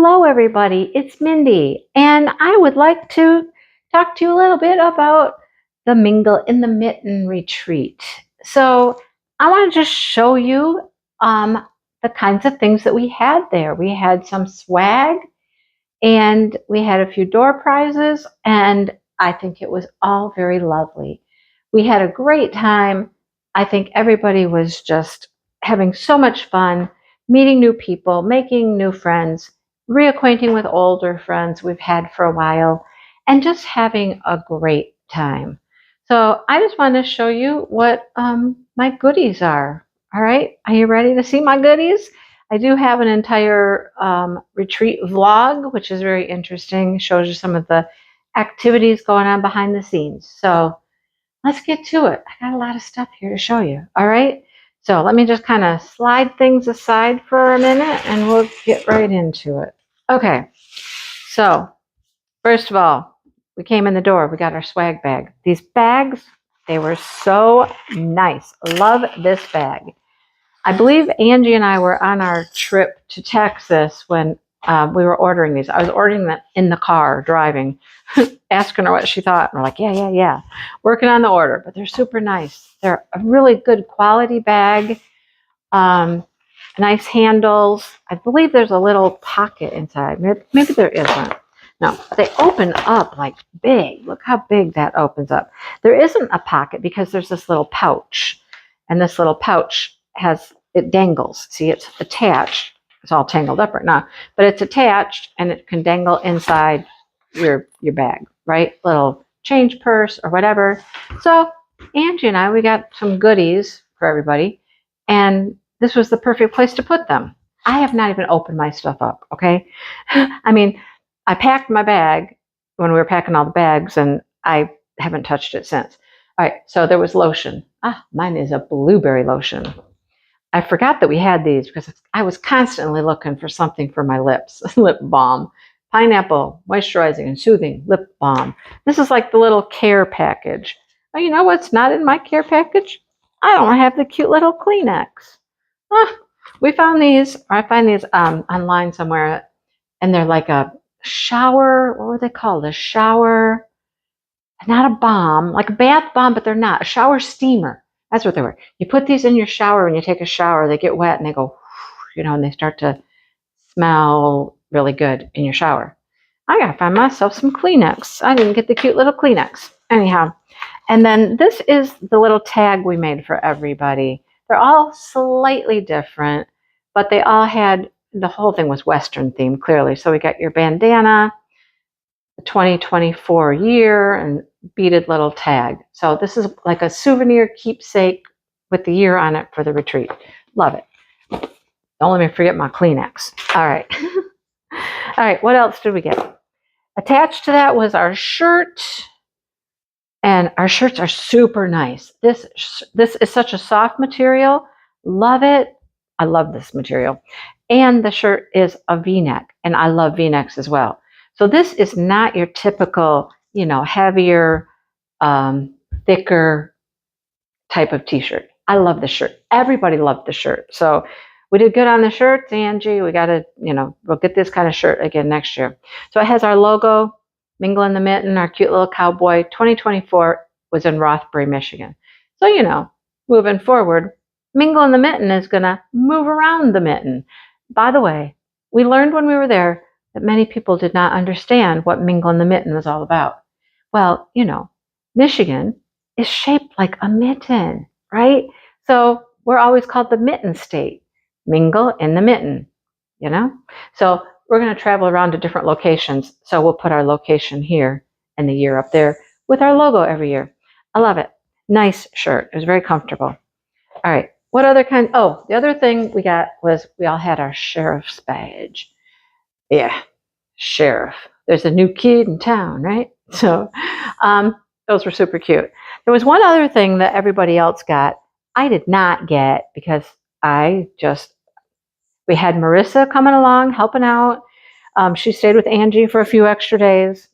Hello, everybody. It's Mindy, and I would like to talk to you a little bit about the Mingle in the Mitten retreat. So, I want to just show you the kinds of things that we had there. We had some swag, and we had a few door prizes, and I think it was all very lovely. We had a great time. I think everybody was just having so much fun, meeting new people, making new friends, reacquainting with older friends we've had for a while, and just having a great time. So I just want to show you what my goodies are. All right, are you ready to see my goodies? I do have an entire retreat vlog, which is very interesting. It shows you some of the activities going on behind the scenes. So let's get to it. I got a lot of stuff here to show you. All right. So let me just kind of slide things aside for a minute and we'll get right into it. Okay. So first of all, we came in the door. We got our swag bag. These bags, they were so nice. Love this bag. I believe Angie and I were on our trip to Texas when we were ordering these. I was ordering them in the car driving, asking her what she thought. And we're like, yeah. Working on the order, but they're super nice. They're a really good quality bag. Nice handles. I believe there's a little pocket inside. Maybe there isn't. No, they open up like big. Look how big that opens up. There isn't a pocket because there's this little pouch. And this little pouch it dangles. See, it's attached. It's all tangled up right now, but it's attached and it can dangle inside your bag, right? Little change purse or whatever. So Angie and I, we got some goodies for everybody, and this was the perfect place to put them. I have not even opened my stuff up, okay? I mean, I packed my bag when we were packing all the bags, and I haven't touched it since. All right, so there was lotion. Mine is a blueberry lotion. I forgot that we had these because I was constantly looking for something for my lips. Lip balm, pineapple, moisturizing and soothing lip balm. This is like the little care package. Oh, you know what's not in my care package? I don't have the cute little Kleenex. We found these, or I find these online somewhere, and they're like a shower, what were they called? A shower, not a bomb, like a bath bomb, but they're not. A shower steamer. That's what they were. You put these in your shower when you take a shower. They get wet and they go, and they start to smell really good in your shower. I got to find myself some Kleenex. I didn't get the cute little Kleenex. Anyhow, and then this is the little tag we made for everybody. They're all slightly different, but they all had, the whole thing was Western themed, clearly. So we got your bandana, the 2024 year, and beaded little tag. So this is like a souvenir keepsake with the year on it for the retreat. Love it. Don't let me forget my Kleenex. All right. All right, what else did we get? Attached to that was our shirt. And our shirts are super nice. This is such a soft material. Love it. I love this material. And the shirt is a V-neck, and I love V-necks as well. So this is not your typical, heavier, thicker type of t-shirt. I love the shirt. Everybody loved the shirt. So we did good on the shirts, Angie. We got to, we'll get this kind of shirt again next year. So it has our logo, Mingle in the Mitten, our cute little cowboy. 2024 was in Rothbury, Michigan. So, moving forward, Mingle in the Mitten is going to move around the mitten. By the way, we learned when we were there that many people did not understand what Mingle in the Mitten was all about. Well, Michigan is shaped like a mitten, right? So we're always called the Mitten State. Mingle in the Mitten, So we're going to travel around to different locations. So we'll put our location here and the year up there with our logo every year. I love it. Nice shirt. It was very comfortable. All right. What other kind? Oh, the other thing we got was we all had our sheriff's badge. Yeah, sheriff. There's a new kid in town, right? So those were super cute. There was one other thing that everybody else got. I did not get because we had Marissa coming along, helping out. She stayed with Angie for a few extra days.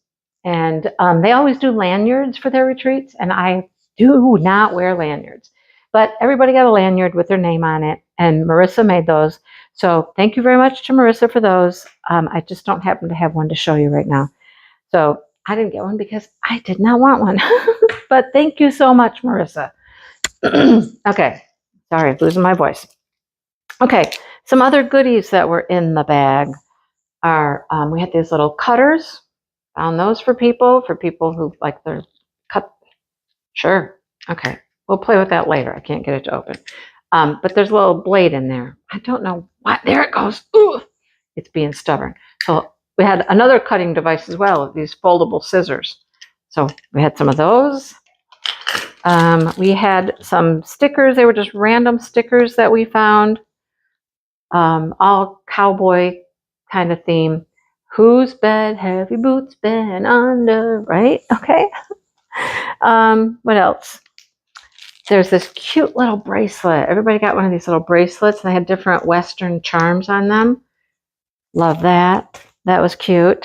And they always do lanyards for their retreats. And I do not wear lanyards But everybody got a lanyard with their name on it, and Marissa made those. So thank you very much to Marissa for those. I just don't happen to have one to show you right now. So I didn't get one because I did not want one. But thank you so much, Marissa. Okay, sorry, losing my voice. Okay, some other goodies that were in the bag are, we had these little cutters. Found those for people who like their cut. Sure, okay, we'll play with that later. I can't get it to open. But there's a little blade in there. I don't know why. There it goes. Ooh, it's being stubborn. So we had another cutting device as well, these foldable scissors. So we had some of those. We had some stickers. They were just random stickers that we found. All cowboy kind of theme. Whose bed have your boots been under? Right? Okay. What else? There's this cute little bracelet. Everybody got one of these little bracelets. They had different Western charms on them. Love that. That was cute.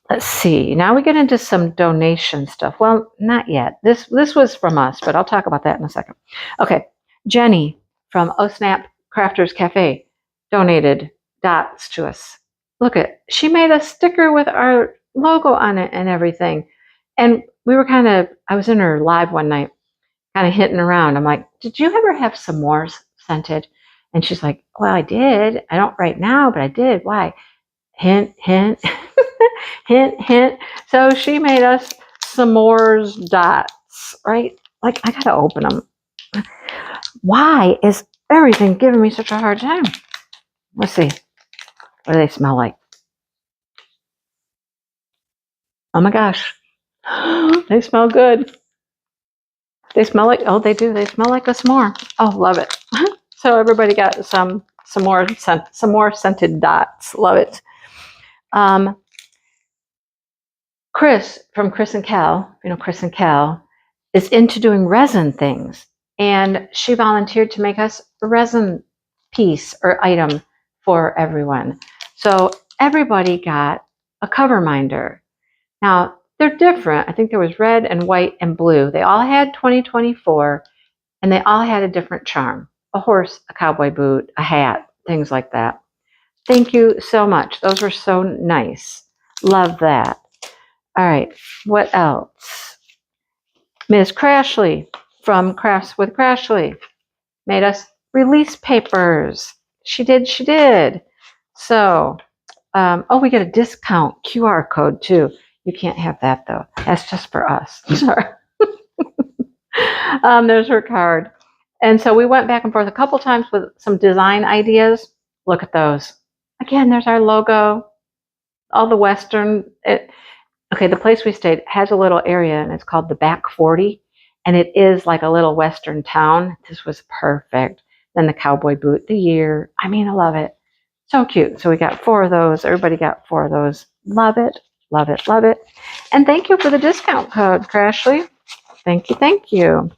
Let's see. Now we get into some donation stuff. Well, not yet. This was from us, but I'll talk about that in a second. Okay. Jenny from Oh Snap Crafters Cafe donated dots to us. Look she made a sticker with our logo on it and everything. And we were I was in her live one night, kind of hinting around. I'm like, did you ever have s'mores scented? And she's like, well, I did. I don't right now, but I did. Why? Hint, hint, hint, hint. So she made us s'mores dots, right? Like, I gotta open them. Why is everything giving me such a hard time? Let's see. What do they smell like? Oh my gosh. They smell good. They smell like, oh, they do. They smell like a s'more. Oh, love it. So everybody got some more scented dots. Love it. Chris from Chris and Cal, Chris and Cal, is into doing resin things. And she volunteered to make us a resin piece or item for everyone. So everybody got a cover minder. Now, they're different. I think there was red and white and blue. They all had 2024, and they all had a different charm. A horse, a cowboy boot, a hat, things like that. Thank you so much. Those were so nice. Love that. All right, what else? Ms. Crashley from Krafts with Crashley made us release papers. She did. So, we get a discount QR code too. You can't have that though. That's just for us. Sorry. There's her card. And so we went back and forth a couple times with some design ideas. Look at those. Again, there's our logo. All the Western. Okay, the place we stayed has a little area, and it's called the Back 40. And it is like a little Western town. This was perfect. Then the cowboy boot, the year. I mean, I love it. So cute. So we got 4 of those. Everybody got 4 of those. Love it. Love it. Love it. And thank you for the discount code, Crashley. Thank you. Thank you.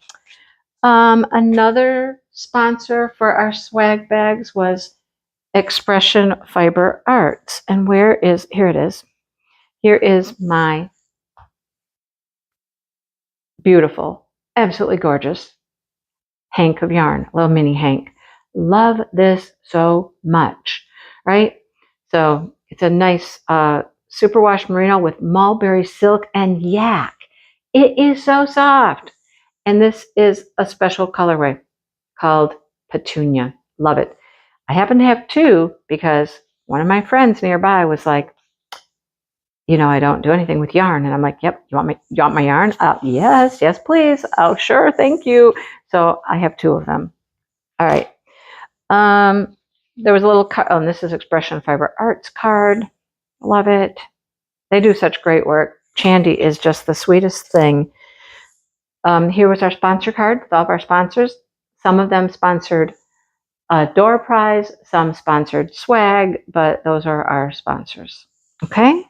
Another sponsor for our swag bags was Expression Fiber Arts. And here it is. Here is my beautiful, absolutely gorgeous hank of yarn, little mini hank. Love this so much, right? So it's a nice superwash merino with mulberry silk and yak. It is so soft. And this is a special colorway called Petunia. Love it. I happen to have 2 because one of my friends nearby was like, I don't do anything with yarn. And I'm like, yep, you want my yarn? Yes, please. Oh, sure, thank you. So I have 2 of them. All right. There was a little card. Oh, and this is Expression Fiber Arts card. Love it. They do such great work. Chandy is just the sweetest thing. Here was our sponsor card with all of our sponsors. Some of them sponsored a door prize. Some sponsored swag, but those are our sponsors. Okay.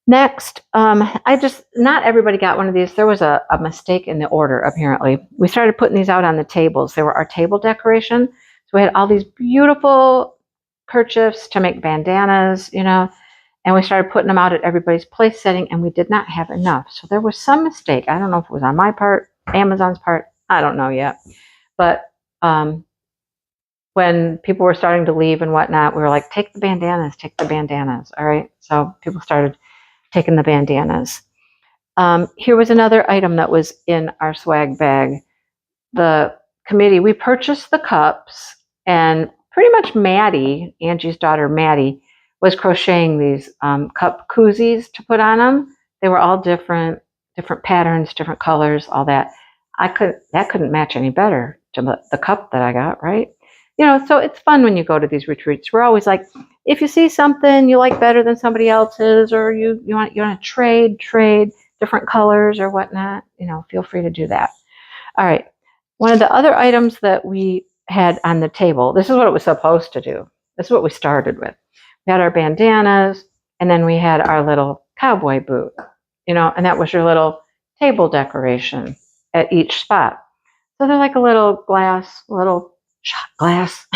Next, not everybody got one of these. There was a mistake in the order, apparently. We started putting these out on the tables. They were our table decoration. So we had all these beautiful kerchiefs to make bandanas, and we started putting them out at everybody's place setting, and we did not have enough. So there was some mistake. I don't know if it was on my part, Amazon's part. I don't know yet. But when people were starting to leave and whatnot, we were like, take the bandanas, take the bandanas. All right. So people started taking the bandanas. Here was another item that was in our swag bag. The committee, we purchased the cups, and pretty much Maddie, Angie's daughter Maddie, was crocheting these cup koozies to put on them. They were all different patterns, different colors, all that. That couldn't match any better to the cup that I got, right? You know, so it's fun when you go to these retreats. We're always like, if you see something you like better than somebody else's, or you want to trade different colors or whatnot, you know, feel free to do that. All right. One of the other items that we had on the table, this is what it was supposed to do. This is what we started with. We had our bandanas, and then we had our little cowboy boot, you know, and that was your little table decoration at each spot. So they're like a little shot glass,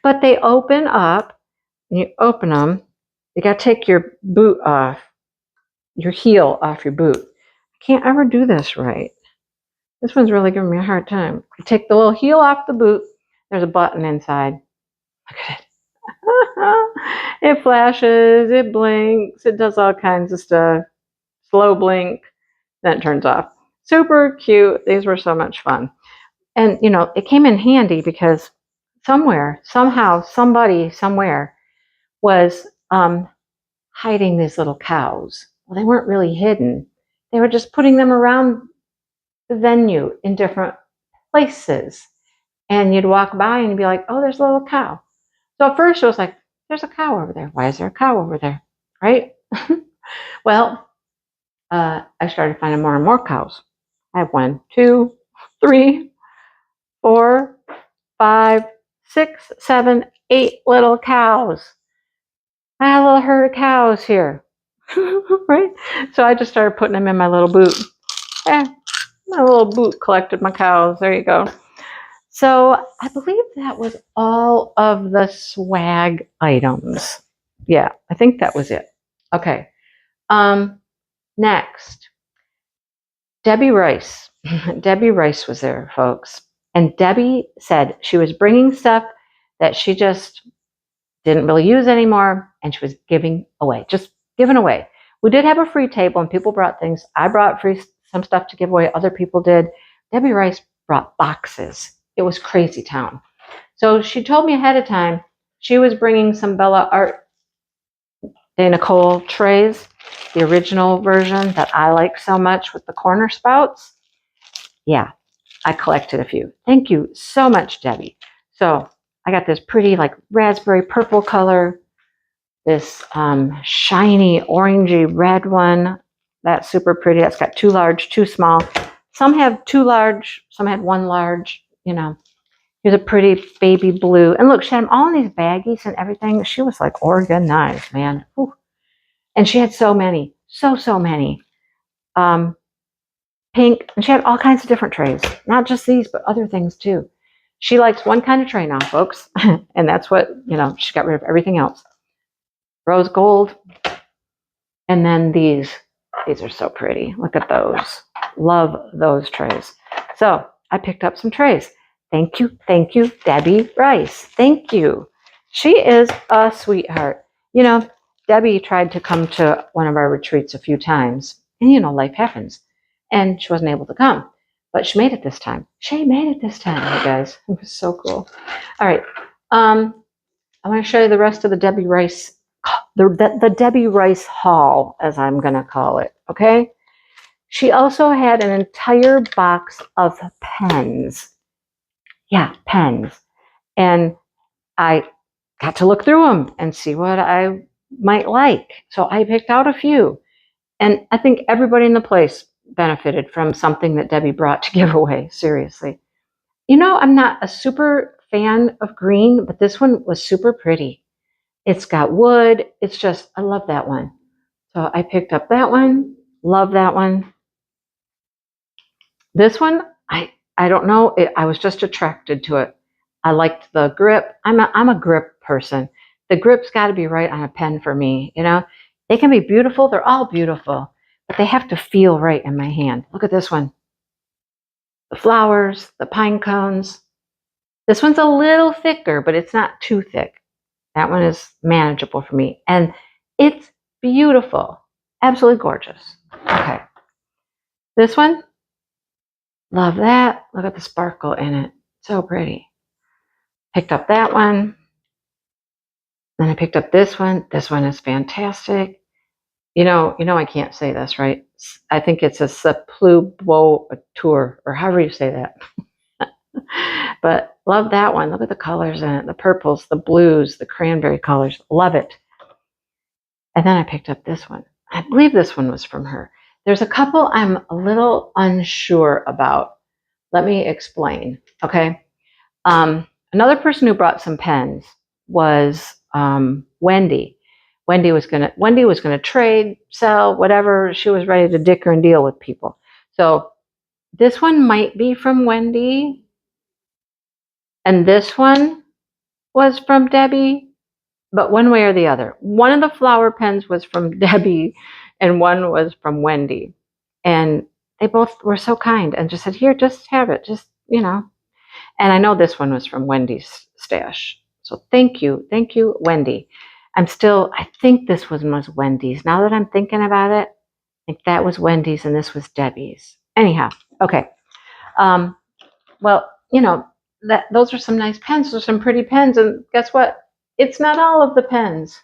but they open up, and you open them. You got to take your boot off, your heel off your boot. I can't ever do this right. This one's really giving me a hard time. You take the little heel off the boot. There's a button inside. Look at it. It flashes, it blinks, it does all kinds of stuff. Slow blink, then it turns off. Super cute. These were so much fun. And, you know, it came in handy because somewhere, somehow, somebody, somewhere was hiding these little cows. Well, they weren't really hidden. They were just putting them around the venue in different places. And you'd walk by and you'd be like, oh, there's a little cow. So at first it was like, there's a cow over there. Why is there a cow over there? Right? Well, I started finding more and more cows. I have 1, 2, 3, 4, 5, 6, 7, 8 little cows. I had a little herd of cows here. Right? So I just started putting them in my little boot. My little boot collected my cows. There you go. So I believe that was all of the swag items. Yeah, I think that was it. Okay. Next, Debbie Rice. Debbie Rice was there, folks. And Debbie said she was bringing stuff that she just didn't really use anymore, and she was giving away, just giving away. We did have a free table, and people brought things. I brought some stuff to give away. Other people did. Debbie Rice brought boxes. It was crazy town. So she told me ahead of time she was bringing some Bella Art de Nicole trays, the original version that I like so much with the corner spouts. Yeah, I collected a few. Thank you so much, Debbie. So I got this pretty like raspberry purple color, this shiny orangey red one. That's super pretty. That's got 2 large, 2 small. Some have 2 large, some had 1 large, you know. Here's a pretty baby blue. And look, she had them all in these baggies and everything. She was like organized, man. Whew. And she had so many, so many. Pink, and she had all kinds of different trays. Not just these, but other things too. She likes one kind of tray now, folks. And that's what, you know, she got rid of everything else. Rose gold. And then these are so pretty. Look at those. Love those trays. So I picked up some trays. Thank you, Debbie Rice. Thank you. She is a sweetheart. You know, Debbie tried to come to one of our retreats a few times. And, you know, life happens. And she wasn't able to come. But she made it this time. She made it this time, you guys. It was so cool. All right. I want to show you the rest of the Debbie Rice, the Debbie Rice haul, as I'm going to call it. Okay? She also had an entire box of pens. Yeah, pens. And I got to look through them and see what I might like. So I picked out a few. And I think everybody in the place benefited from something that Debbie brought to give away. Seriously. You know, I'm not a super fan of green, but this one was super pretty. It's got wood. It's just, I love that one. So I picked up that one. Love that one. This one, I don't know. I was just attracted to it. I liked the grip. I'm a grip person. The grip's got to be right on a pen for me. You know, they can be beautiful. They're all beautiful, but they have to feel right in my hand. Look at this one. the flowers, the pine cones. This one's a little thicker, but it's not too thick. That one is manageable for me. And it's beautiful. Absolutely gorgeous. Okay. This one, love that. Look at the sparkle in it. So pretty. Picked up that one. Then I picked up this one. This one is fantastic. You know, I can't say this, right? I think it's a tour, or however you say that. But love that one. Look at the colors in it. The purples, the blues, the cranberry colors. Love it. And then I picked up this one. I believe this one was from her. There's a couple I'm a little unsure about. Let me explain, okay? Another person who brought some pens was Wendy. Wendy was gonna trade, sell, whatever. She was ready to dicker and deal with people. So this one might be from Wendy, and this one was from Debbie, but one way or the other. One of the flower pens was from Debbie, and one was from Wendy. And they both were so kind and just said, "Here, just have it, just, you know." And I know this one was from Wendy's stash. So thank you, Wendy. I think this one was Wendy's. Now that I'm thinking about it, I think that was Wendy's and this was Debbie's. Anyhow, okay. Well, you know, those are some nice pens. Those are some pretty pens. And guess what? It's not all of the pens.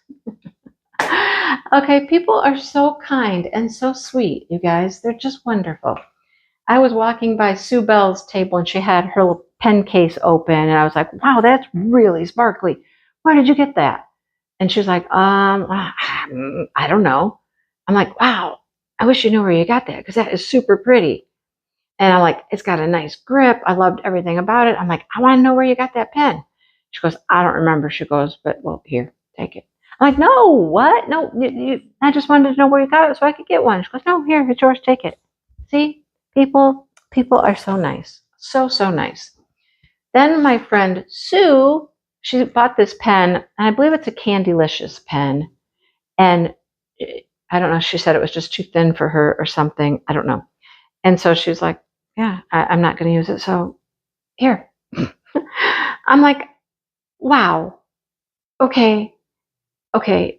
Okay, people are so kind and so sweet, you guys. They're just wonderful. I was walking by Sue Bell's table and she had her little pen case open and I was like, wow, that's really sparkly. Where did you get that? And she was like, I don't know. I'm like, wow, I wish you knew where you got that because that is super pretty. And I'm like, it's got a nice grip. I loved everything about it. I'm like, I want to know where you got that pen. She goes, I don't remember. She goes, but well, here, take it. I'm like, no, what? No, I just wanted to know where you got it so I could get one. She goes, no, here, it's yours, take it. See, people are so nice. So nice. Then my friend Sue, she bought this pen, and I believe it's a Candylicious pen. And I don't know, she said it was just too thin for her or something. I don't know. And so she's like, yeah, I'm not going to use it. So here. I'm like, wow. Okay.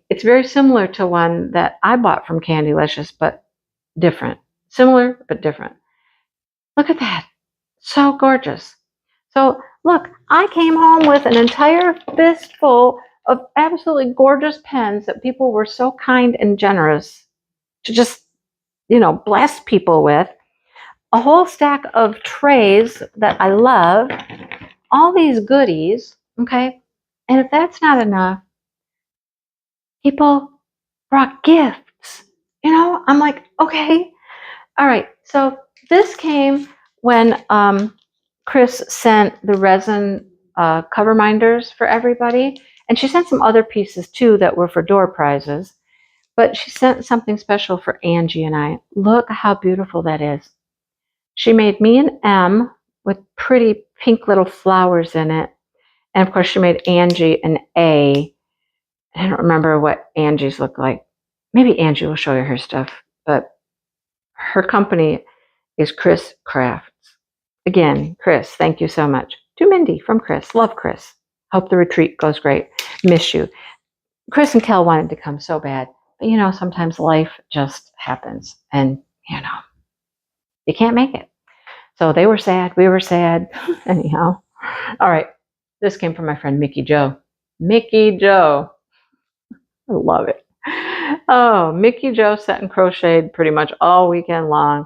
It's very similar to one that I bought from Candylicious, but different. Similar, but different. Look at that. So gorgeous. So look, I came home with an entire fistful of absolutely gorgeous pens that people were so kind and generous to just, bless people with. A whole stack of trays that I love. All these goodies, okay? And if that's not enough, people brought gifts. I'm like, okay, all right. So this came when Chris sent the resin cover minders for everybody. And she sent some other pieces too that were for door prizes. But she sent something special for Angie and I. Look how beautiful that is. She made me an M with pretty pink little flowers in it. And of course, she made Angie an A. I don't remember what Angie's look like. Maybe Angie will show you her stuff. But her company is Krafts. Again, Chris, thank you so much. To Mindy from Chris. Love Chris. Hope the retreat goes great. Miss you. Chris and Kel wanted to come so bad. But sometimes life just happens. And, you can't make it. So they were sad. We were sad. Anyhow. All right. This came from my friend Mickey Joe. Mickey Joe. I love it. Oh, Mickey Joe sat and crocheted pretty much all weekend long.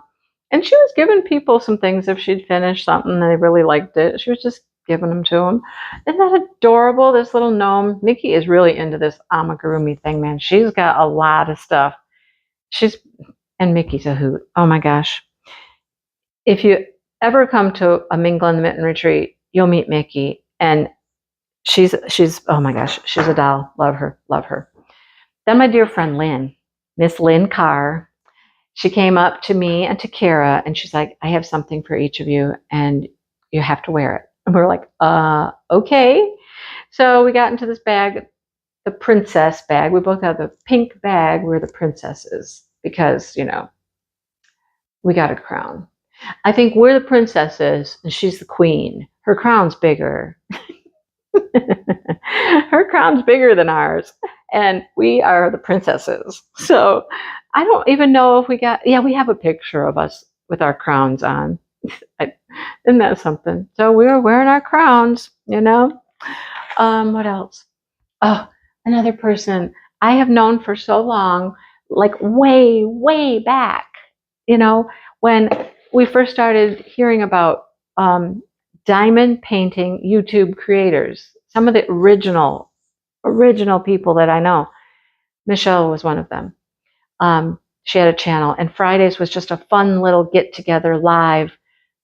And she was giving people some things if she'd finished something and they really liked it. She was just giving them to them. Isn't that adorable, this little gnome? Mickey is really into this amigurumi thing, man. She's got a lot of stuff. And Mickey's a hoot. Oh my gosh. If you ever come to a Mingle in the Mitten retreat, you'll meet Mickey. And she's oh my gosh, she's a doll. Love her. Then my dear friend Lynn, Miss Lynn Carr, she came up to me and to Kara and she's like, I have something for each of you and you have to wear it. And we're like, okay. So we got into this bag, the princess bag. We both have the pink bag where the princess is because, we got a crown. I think we're the princesses and she's the queen. Her crown's bigger. Her crown's bigger than ours. And we are the princesses. So I don't even know if we got, yeah, we have a picture of us with our crowns on. Isn't that something? So we were wearing our crowns, you know? What else? Oh, another person I have known for so long, like way, way back, you know, when we first started hearing about diamond painting YouTube creators, some of the original people that I know. Michelle was one of them. She had a channel, and Fridays was just a fun little get together live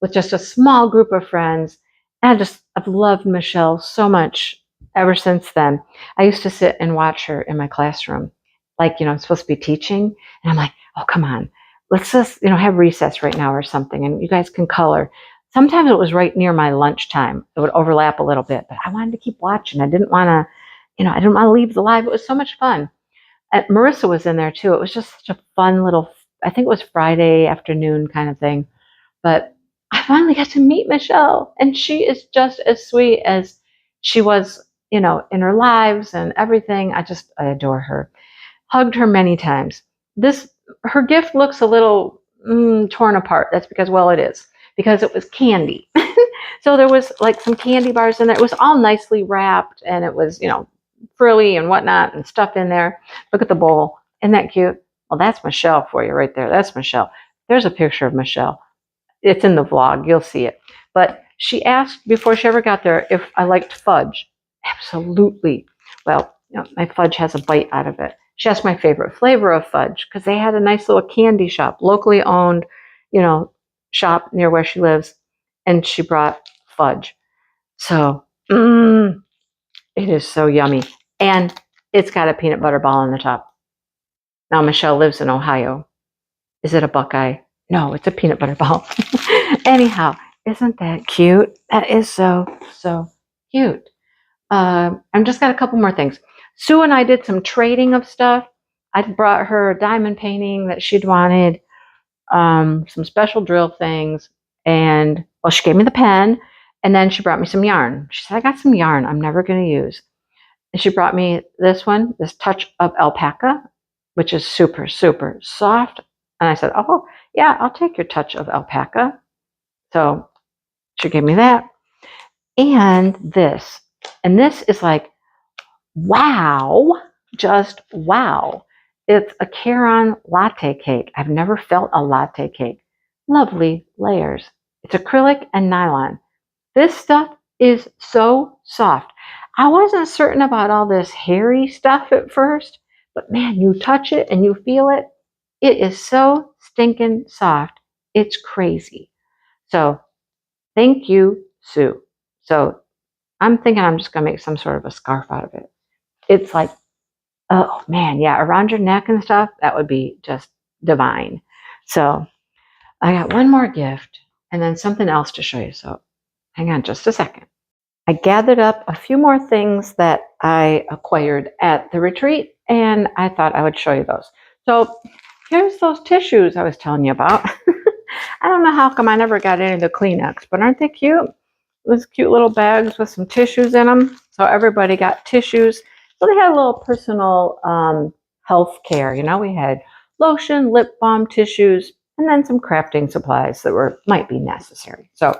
with just a small group of friends. And I've loved Michelle so much ever since then. I used to sit and watch her in my classroom, like, I'm supposed to be teaching, and I'm like, oh, come on, let's just, have recess right now or something, and you guys can color. Sometimes it was right near my lunchtime. It would overlap a little bit, but I wanted to keep watching. I didn't want to leave the live. It was so much fun. And Marissa was in there too. It was just such a fun little, I think it was Friday afternoon kind of thing. But I finally got to meet Michelle, and she is just as sweet as she was, in her lives and everything. I adore her. Hugged her many times. Her gift looks a little torn apart. That's because, well, it is, because it was candy. So there was like some candy bars in there. It was all nicely wrapped, and it was, frilly and whatnot and stuff in there. Look at the bowl. Isn't that cute? Well, that's Michelle for you right there. That's Michelle. There's a picture of Michelle. It's in the vlog. You'll see it. But she asked before she ever got there if I liked fudge. Absolutely. Well, my fudge has a bite out of it. She asked my favorite flavor of fudge because they had a nice little candy shop, locally owned, shop near where she lives. And she brought fudge. So, it is so yummy. And it's got a peanut butter ball on the top. Now, Michelle lives in Ohio. Is it a Buckeye? No, it's a peanut butter ball. Anyhow, isn't that cute? That is so, so cute. I've just got a couple more things. Sue and I did some trading of stuff. I brought her a diamond painting that she'd wanted, some special drill things, and, well, she gave me the pen. And then she brought me some yarn. She said, I got some yarn I'm never going to use. And she brought me this one, this touch of alpaca, which is super, super soft. And I said, oh, yeah, I'll take your touch of alpaca. So she gave me that. And this. And this is like, wow, just wow. It's a Caron latte cake. I've never felt a latte cake. Lovely layers. It's acrylic and nylon. This stuff is so soft. I wasn't certain about all this hairy stuff at first, but man, you touch it and you feel it. It is so stinking soft. It's crazy. So thank you, Sue. So I'm thinking I'm just going to make some sort of a scarf out of it. It's like, oh man, yeah, around your neck and stuff, that would be just divine. So I got one more gift and then something else to show you. So hang on just a second. I gathered up a few more things that I acquired at the retreat, and I thought I would show you those. So here's those tissues I was telling you about. I don't know how come I never got any of the Kleenex, but aren't they cute? Those cute little bags with some tissues in them. So everybody got tissues. So they had a little personal health care. We had lotion, lip balm, tissues, and then some crafting supplies that might be necessary. So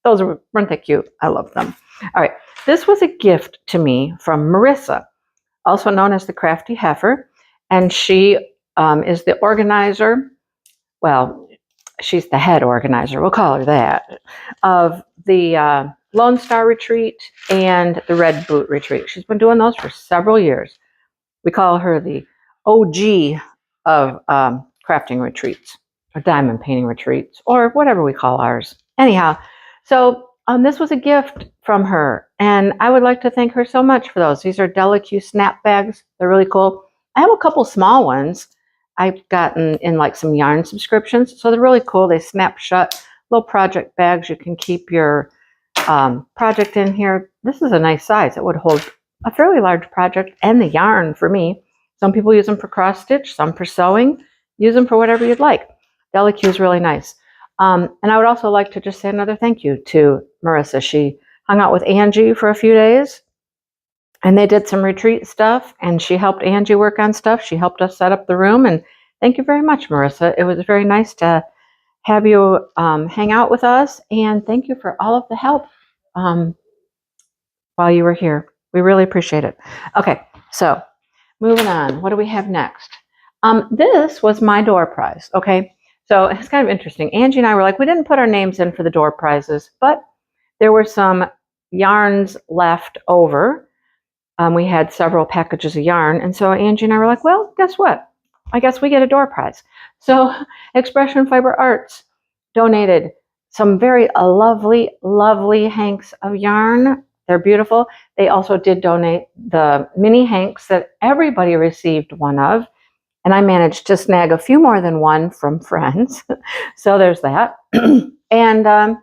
those weren't they cute? I love them. All right. This was a gift to me from Marissa, also known as the Crafty Heifer. And she is the organizer. Well, she's the head organizer. We'll call her that. Of the Lone Star Retreat and the Red Boot Retreat. She's been doing those for several years. We call her the OG of crafting retreats or diamond painting retreats or whatever we call ours. Anyhow, so this was a gift from her, and I would like to thank her so much for those. These are Delicue snap bags. They're really cool. I have a couple small ones I've gotten in like some yarn subscriptions, so they're really cool. They snap shut, little project bags. You can keep your project in here. This is a nice size. It would hold a fairly large project and the yarn for me. Some people use them for cross stitch, some for sewing. Use them for whatever you'd like. Delicue is really nice. And I would also like to just say another thank you to Marissa. She hung out with Angie for a few days, and they did some retreat stuff, and she helped Angie work on stuff. She helped us set up the room, and thank you very much, Marissa. It was very nice to have you hang out with us, and thank you for all of the help while you were here. We really appreciate it. Okay, so moving on. What do we have next? This was my door prize, okay? So it's kind of interesting. Angie and I were like, we didn't put our names in for the door prizes, but there were some yarns left over. We had several packages of yarn, and so Angie and I were like, well, guess what? I guess we get a door prize. So Expression Fiber Arts donated some very lovely, lovely hanks of yarn. They're beautiful. They also did donate the mini hanks that everybody received one of, and I managed to snag a few more than one from friends. So there's that. And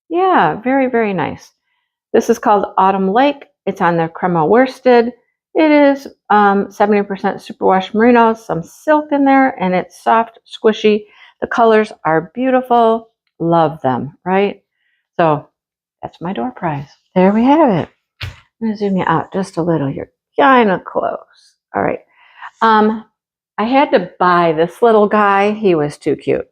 yeah, very, very nice. This is called Autumn Lake. It's on their crema worsted. It is 70% superwash merino, some silk in there, and it's soft, squishy. The colors are beautiful. Love them, right? So that's my door prize. There we have it. I'm going to zoom you out just a little. You're kind of close. All right. I had to buy this little guy. He was too cute.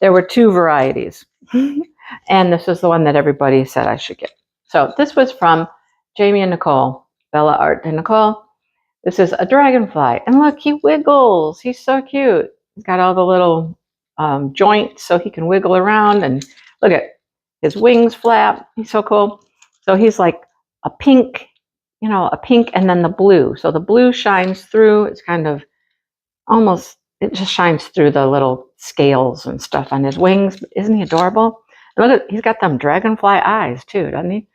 There were two varieties, and this was the one that everybody said I should get. So this was from Jamie and Nicole, Bella Art and Nicole. This is a dragonfly, and look, he wiggles. He's so cute. He's got all the little joints so he can wiggle around, and look at his wings flap. He's so cool. So he's like a pink, a pink and then the blue. So the blue shines through. It's kind of almost, it just shines through the little scales and stuff on his wings. Isn't he adorable? And look at, he's got them dragonfly eyes too, doesn't he?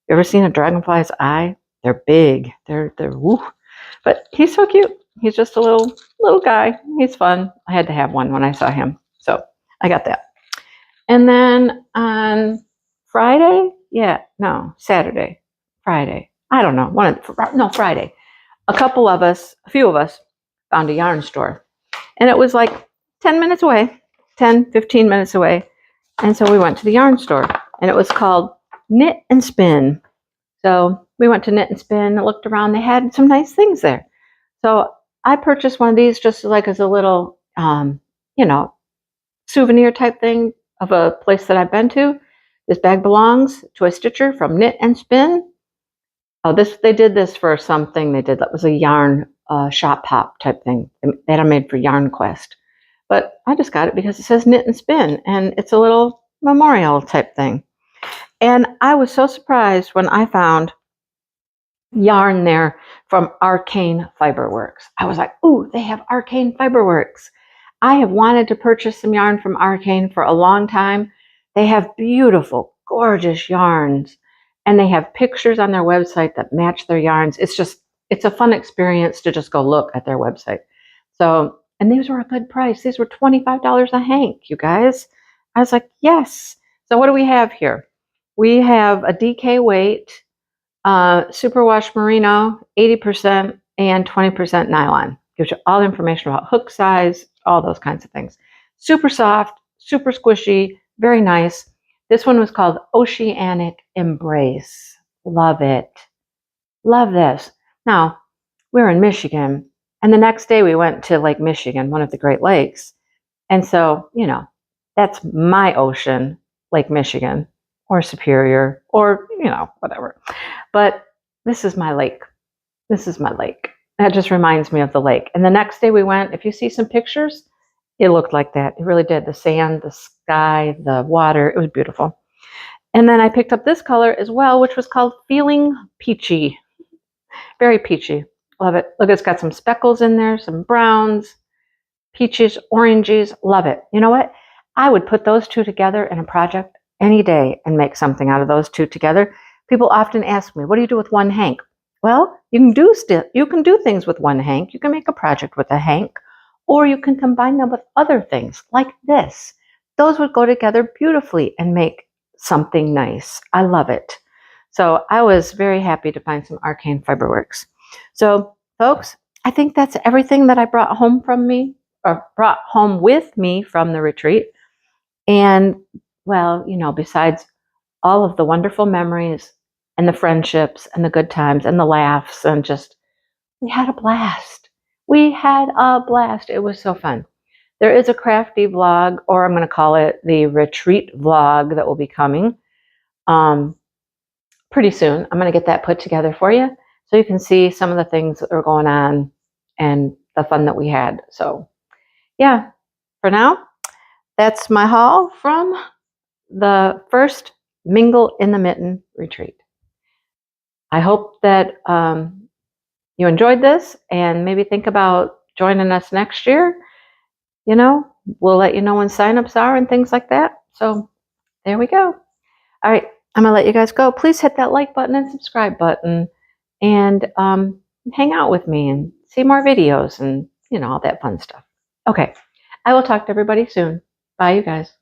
You ever seen a dragonfly's eye? They're big. They're woo. But he's so cute. He's just a little guy. He's fun. I had to have one when I saw him. So I got that. And then on Friday, Saturday, Friday. I don't know. Friday. A few of us found a yarn store. And it was like 10 minutes away, 10, 15 minutes away. And so we went to the yarn store. And it was called Knit and Spin. So we went to Knit and Spin, looked around. They had some nice things there. So I purchased one of these just like as a little, souvenir type thing of a place that I've been to. This bag belongs to a stitcher from Knit and Spin. Oh, they did this for something they did that was a yarn shop pop type thing that I made for Yarn Quest. But I just got it because it says Knit and Spin, and it's a little memorial type thing. And I was so surprised when I found yarn there from Arcane Fiberworks. I was like, ooh, they have Arcane Fiberworks. I have wanted to purchase some yarn from Arcane for a long time. They have beautiful, gorgeous yarns, and they have pictures on their website that match their yarns. It's a fun experience to just go look at their website. So, and these were a good price. These were $25 a hank, you guys. I was like, yes. So what do we have here? We have a DK weight, superwash merino, 80% and 20% nylon. Gives you all the information about hook size, all those kinds of things. Super soft, super squishy, very nice. This one was called Oceanic Embrace. Love it. Love this. Now, we're in Michigan, and the next day we went to Lake Michigan, one of the Great Lakes. And so, that's my ocean, Lake Michigan, or Superior, or, whatever. But this is my lake. This is my lake. That just reminds me of the lake. And the next day we went, if you see some pictures, it looked like that. It really did. The sand, the sky, the water. It was beautiful. And then I picked up this color as well, which was called Feeling Peachy. Very peachy. Love it. Look, it's got some speckles in there, some browns, peaches, oranges. Love it. You know what? I would put those two together in a project any day and make something out of those two together. People often ask me, what do you do with one hank? Well, you can do things with one hank. You can make a project with a hank, or you can combine them with other things like this. Those would go together beautifully and make something nice. I love it. So I was very happy to find some Arcane Fiberworks. So folks, I think that's everything that I brought home with me from the retreat. And, well, you know, besides all of the wonderful memories and the friendships and the good times and the laughs and just, we had a blast. We had a blast. It was so fun. There is a crafty vlog, or I'm going to call it the retreat vlog, that will be coming pretty soon. I'm going to get that put together for you so you can see some of the things that are going on and the fun that we had. So yeah, for now, that's my haul from the first Mingle in the Mitten retreat. I hope that you enjoyed this and maybe think about joining us next year. You know, we'll let you know when signups are and things like that. So there we go. All right, I'm going to let you guys go. Please hit that like button and subscribe button and hang out with me and see more videos and, you know, all that fun stuff. Okay, I will talk to everybody soon. Bye, you guys.